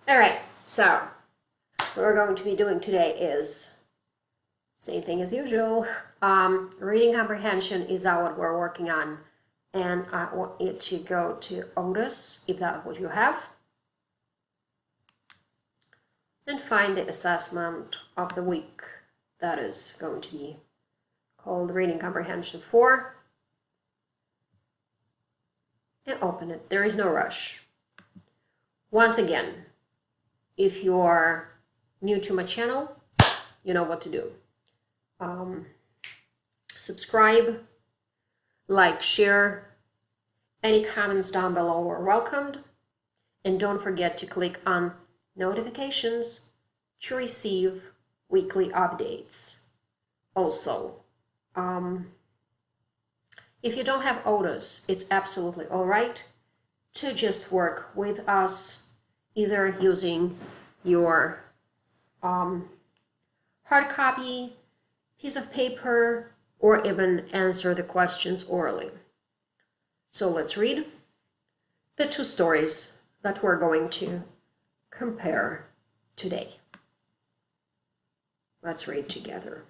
Alright, so what we're going to be doing today is same thing as usual. Reading comprehension is what we're working on, and I want you to go to Otis, if that's what you have, and find the assessment of the week that is going to be called Reading Comprehension 4, and open it. There is no rush. Once again, if you are new to my channel, you know what to do. Subscribe, like, share. Any comments down below are welcomed. And don't forget to click on notifications to receive weekly updates. Also, if you don't have Otis, it's absolutely all right to just work with us, either using your hard copy, piece of paper, or even answer the questions orally. So let's read the two stories that we're going to compare today. Let's read together.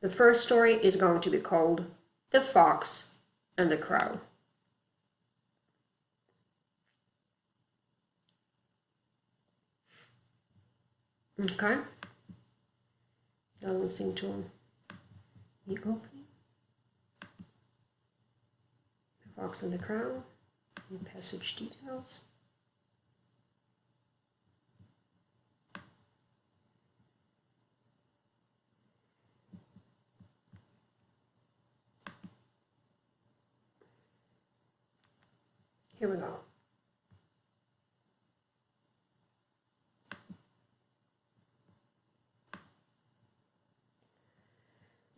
The first story is going to be called The Fox and the Crow. Okay. Doesn't seem to be opening. The Fox and the Crow. New passage details. Here we go.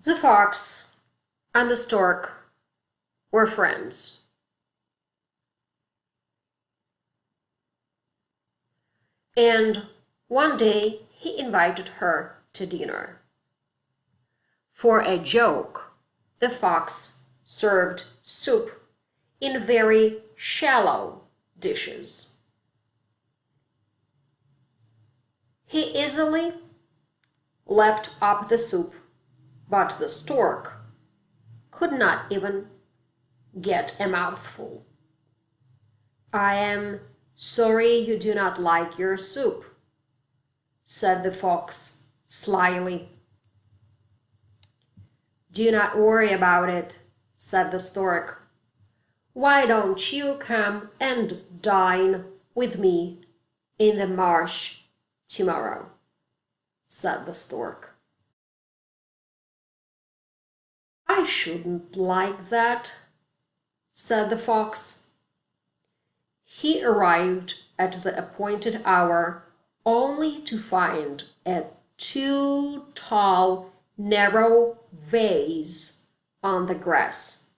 The fox and the stork were friends. And one day he invited her to dinner. For a joke, the fox served soup in very shallow dishes. He easily lapped up the soup, but the stork could not even get a mouthful. "I am sorry you do not like your soup," said the fox slyly. "Do not worry about it," said the stork. "Why don't you come and dine with me in the marsh tomorrow?" said the stork. "I shouldn't like that," said the fox. He arrived at the appointed hour only to find a too tall, narrow vase on the grass.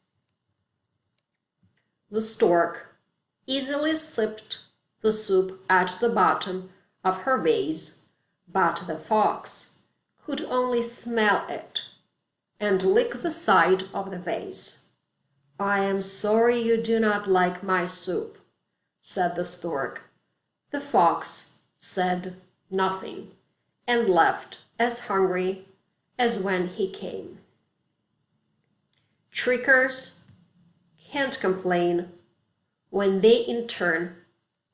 The stork easily sipped the soup at the bottom of her vase, but the fox could only smell it and lick the side of the vase. "I am sorry you do not like my soup," said the stork. The fox said nothing and left as hungry as when he came. Trickers can't complain when they in turn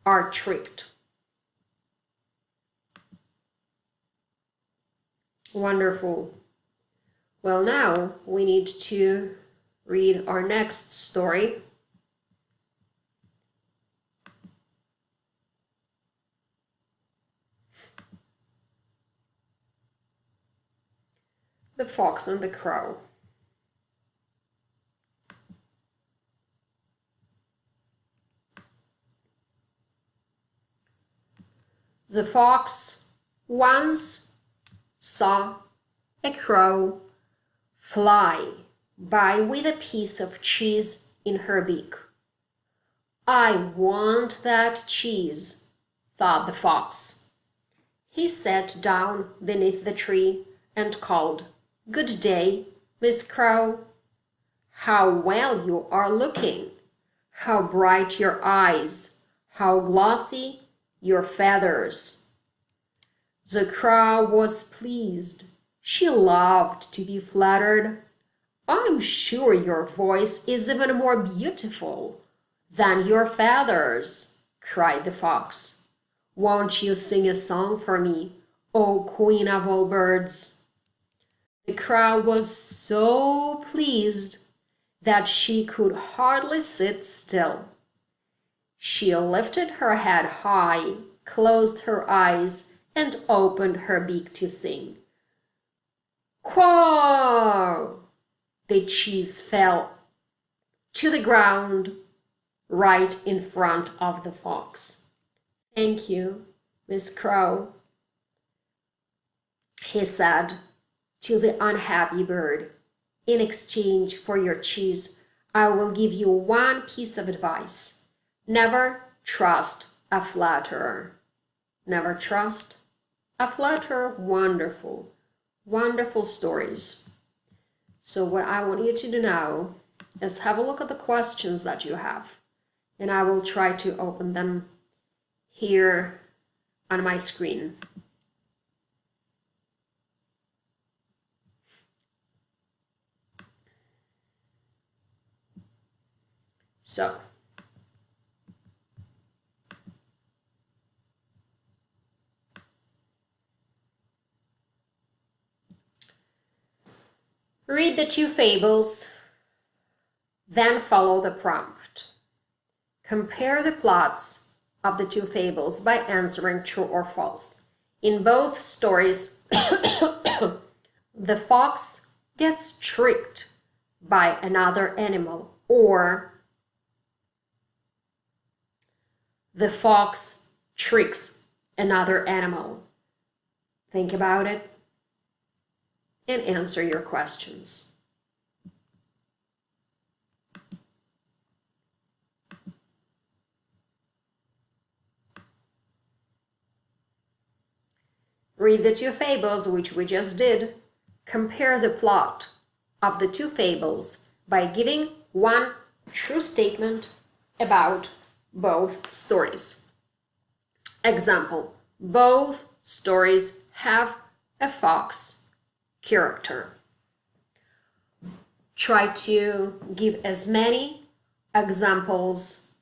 are tricked. Wonderful. Well, now we need to read our next story. The Fox and the Crow. The fox once saw a crow fly by with a piece of cheese in her beak. "I want that cheese," thought the fox. He sat down beneath the tree and called, "Good day, Miss Crow. How well you are looking! How bright your eyes! How glossy your feathers. The crow was pleased. She loved to be flattered. I'm sure your voice is even more beautiful than your feathers, cried the fox. Won't you sing a song for me, O queen of all birds? The crow was so pleased that she could hardly sit still. She lifted her head high, closed her eyes, and opened her beak to sing. Quaw! The cheese fell to the ground right in front of the fox. Thank you, Miss Crow, he said to the unhappy bird. In exchange for your cheese, I will give you one piece of advice. Never trust a flatterer. Never trust a flatterer. Wonderful, wonderful stories. So what I want you to do now is have a look at the questions that you have, and I will try to open them here on my screen. So, read the two fables, then follow the prompt. Compare the plots of the two fables by answering true or false. In both stories, the fox gets tricked by another animal, or the fox tricks another animal. Think about it and answer your questions. Read the two fables, which we just did. Compare the plot of the two fables by giving one true statement about both stories. Example, both stories have a fox character. Try to give as many examples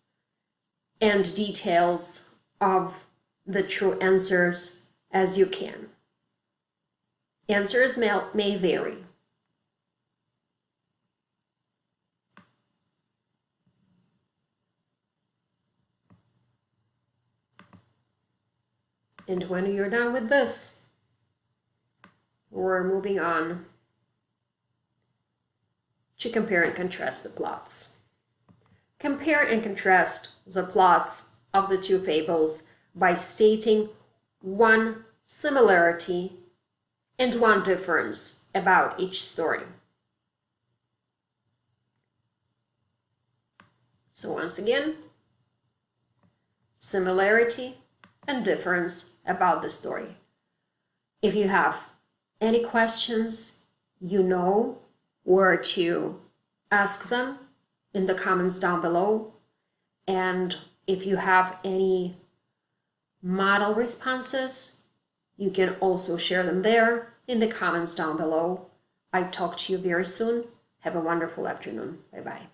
and details of the true answers as you can. Answers may vary. And when you're done with this, we're moving on to compare and contrast the plots. Compare and contrast the plots of the two fables by stating one similarity and one difference about each story. So once again, similarity and difference about the story. If you have any questions, you know where to ask them in the comments down below. And if you have any model responses, you can also share them there in the comments down below. I talk to you very soon. Have a wonderful afternoon. Bye-bye.